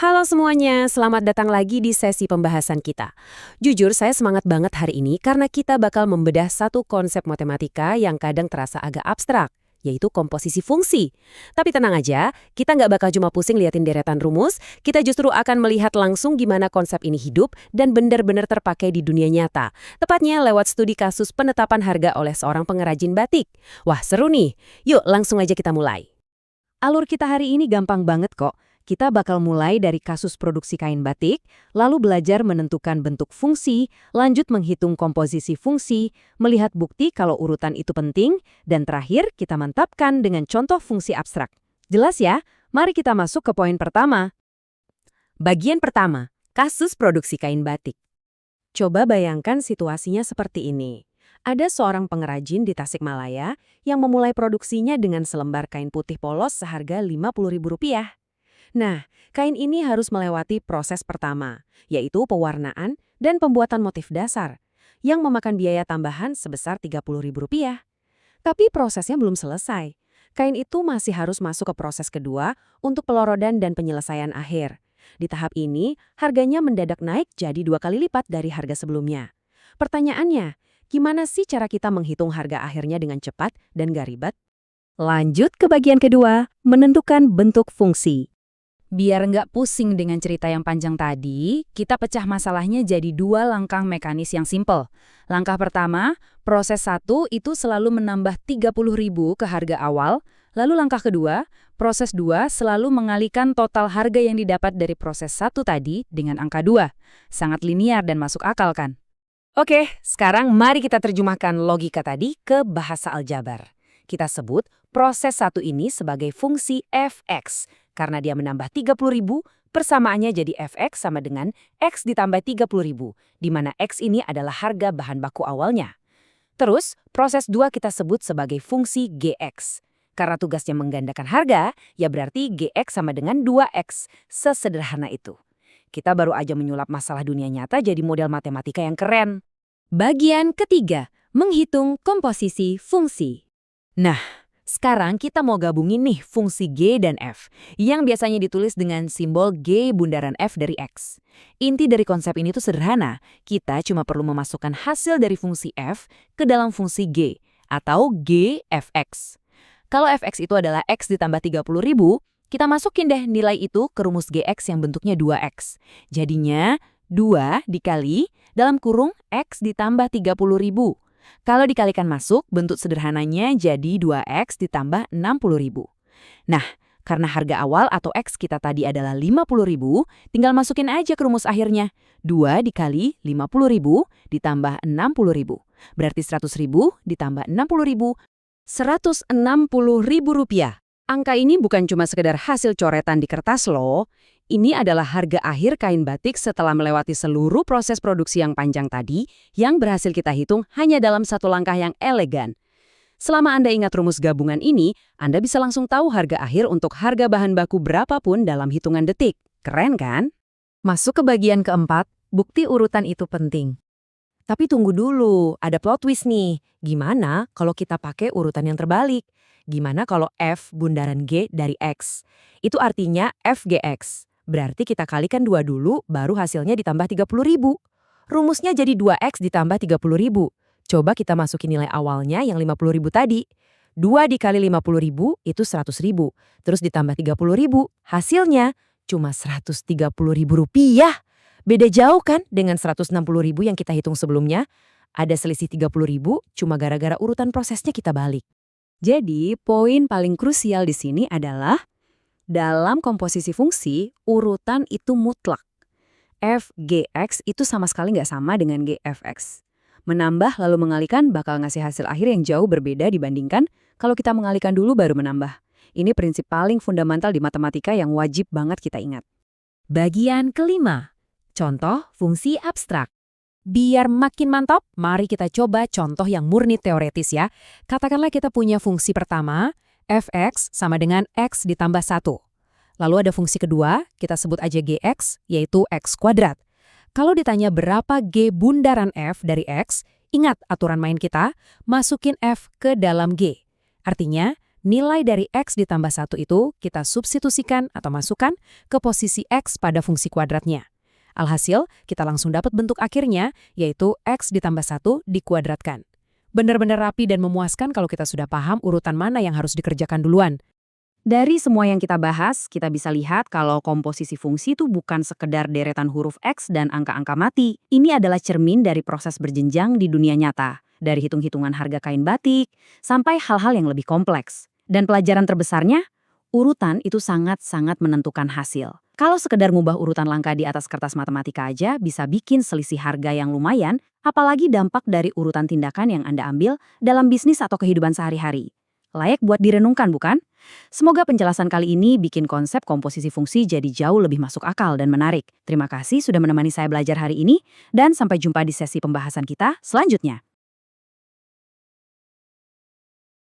Halo semuanya, selamat datang lagi di sesi pembahasan kita. Jujur, saya semangat banget hari ini karena kita bakal membedah satu konsep matematika yang kadang terasa agak abstrak, yaitu komposisi fungsi. Tapi tenang aja, kita nggak bakal cuma pusing liatin deretan rumus, kita justru akan melihat langsung gimana konsep ini hidup dan benar-benar terpakai di dunia nyata. Tepatnya lewat studi kasus penetapan harga oleh seorang pengrajin batik. Wah, seru nih. Yuk, langsung aja kita mulai. Alur kita hari ini gampang banget kok. Kita bakal mulai dari kasus produksi kain batik, lalu belajar menentukan bentuk fungsi, lanjut menghitung komposisi fungsi, melihat bukti kalau urutan itu penting, dan terakhir kita mantapkan dengan contoh fungsi abstrak. Jelas ya? Mari kita masuk ke poin pertama. Bagian pertama, kasus produksi kain batik. Coba bayangkan situasinya seperti ini. Ada seorang pengrajin di Tasikmalaya yang memulai produksinya dengan selembar kain putih polos seharga Rp50.000. Nah, kain ini harus melewati proses pertama, yaitu pewarnaan dan pembuatan motif dasar, yang memakan biaya tambahan sebesar Rp30.000. Tapi prosesnya belum selesai. Kain itu masih harus masuk ke proses kedua untuk pelorodan dan penyelesaian akhir. Di tahap ini, harganya mendadak naik jadi 2 kali lipat dari harga sebelumnya. Pertanyaannya, gimana sih cara kita menghitung harga akhirnya dengan cepat dan gak ribet? Lanjut ke bagian kedua, menentukan bentuk fungsi. Biar nggak pusing dengan cerita yang panjang tadi, kita pecah masalahnya jadi 2 langkah mekanis yang simpel. Langkah pertama, proses 1 itu selalu menambah Rp30.000 ke harga awal, lalu langkah kedua, proses 2 selalu mengalihkan total harga yang didapat dari proses 1 tadi dengan angka 2. Sangat linear dan masuk akal kan? Oke, sekarang mari kita terjemahkan logika tadi ke bahasa aljabar. Kita sebut proses 1 ini sebagai fungsi fx, karena dia menambah Rp30.000, persamaannya jadi fx sama dengan x ditambah Rp30.000, di mana x ini adalah harga bahan baku awalnya. Terus, proses 2 kita sebut sebagai fungsi gx. Karena tugasnya menggandakan harga, ya berarti gx sama dengan 2x, sesederhana itu. Kita baru aja menyulap masalah dunia nyata jadi model matematika yang keren. Bagian ketiga, menghitung komposisi fungsi. Nah, sekarang kita mau gabungin nih fungsi G dan F, yang biasanya ditulis dengan simbol G bundaran F dari X. Inti dari konsep ini tuh sederhana, kita cuma perlu memasukkan hasil dari fungsi F ke dalam fungsi G, atau G fx. Kalau fx itu adalah X ditambah Rp30.000, kita masukin deh nilai itu ke rumus Gx yang bentuknya 2X. Jadinya 2 dikali dalam kurung X ditambah Rp30.000. Kalau dikalikan masuk, bentuk sederhananya jadi 2X ditambah Rp60.000. Nah, karena harga awal atau X kita tadi adalah Rp50.000, tinggal masukin aja ke rumus akhirnya. 2 dikali Rp50.000 ditambah Rp60.000. Berarti Rp100.000 ditambah Rp60.000, Rp160.000. Angka ini bukan cuma sekedar hasil coretan di kertas loh. Ini adalah harga akhir kain batik setelah melewati seluruh proses produksi yang panjang tadi yang berhasil kita hitung hanya dalam satu langkah yang elegan. Selama Anda ingat rumus gabungan ini, Anda bisa langsung tahu harga akhir untuk harga bahan baku berapapun dalam hitungan detik. Keren kan? Masuk ke bagian keempat, bukti urutan itu penting. Tapi tunggu dulu, ada plot twist nih. Gimana kalau kita pakai urutan yang terbalik? Gimana kalau F bundaran G dari X? Itu artinya FGX. Berarti kita kalikan 2 dulu, baru hasilnya ditambah Rp30.000. Rumusnya jadi 2X ditambah Rp30.000. Coba kita masukin nilai awalnya yang Rp50.000 tadi. 2 dikali Rp50.000 itu Rp100.000. Terus ditambah Rp30.000. Hasilnya cuma Rp130.000. Beda jauh kan dengan Rp160.000 yang kita hitung sebelumnya? Ada selisih Rp30.000 cuma gara-gara urutan prosesnya kita balik. Jadi, poin paling krusial di sini adalah dalam komposisi fungsi, urutan itu mutlak. FGX itu sama sekali nggak sama dengan GFX. Menambah lalu mengalihkan bakal ngasih hasil akhir yang jauh berbeda dibandingkan kalau kita mengalihkan dulu baru menambah. Ini prinsip paling fundamental di matematika yang wajib banget kita ingat. Bagian kelima, contoh fungsi abstrak. Biar makin mantap, mari kita coba contoh yang murni teoretis ya. Katakanlah kita punya fungsi pertama, fx sama dengan x ditambah 1. Lalu ada fungsi kedua, kita sebut aja gx, yaitu x kuadrat. Kalau ditanya berapa g bundaran f dari x, ingat aturan main kita, masukin f ke dalam g. Artinya, Nilai dari X ditambah 1 itu kita substitusikan atau masukkan ke posisi X pada fungsi kuadratnya. Alhasil, kita langsung dapat bentuk akhirnya, yaitu X ditambah 1 dikuadratkan. Benar-benar rapi dan memuaskan kalau kita sudah paham urutan mana yang harus dikerjakan duluan. Dari semua yang kita bahas, kita bisa lihat kalau komposisi fungsi itu bukan sekedar deretan huruf X dan angka-angka mati. Ini adalah cermin dari proses berjenjang di dunia nyata. Dari hitung-hitungan harga kain batik, sampai hal-hal yang lebih kompleks. Dan pelajaran terbesarnya, urutan itu sangat-sangat menentukan hasil. Kalau sekedar ngubah urutan langka di atas kertas matematika aja bisa bikin selisih harga yang lumayan, apalagi dampak dari urutan tindakan yang Anda ambil dalam bisnis atau kehidupan sehari-hari. Layak buat direnungkan, bukan? Semoga penjelasan kali ini bikin konsep komposisi fungsi jadi jauh lebih masuk akal dan menarik. Terima kasih sudah menemani saya belajar hari ini, dan sampai jumpa di sesi pembahasan kita selanjutnya.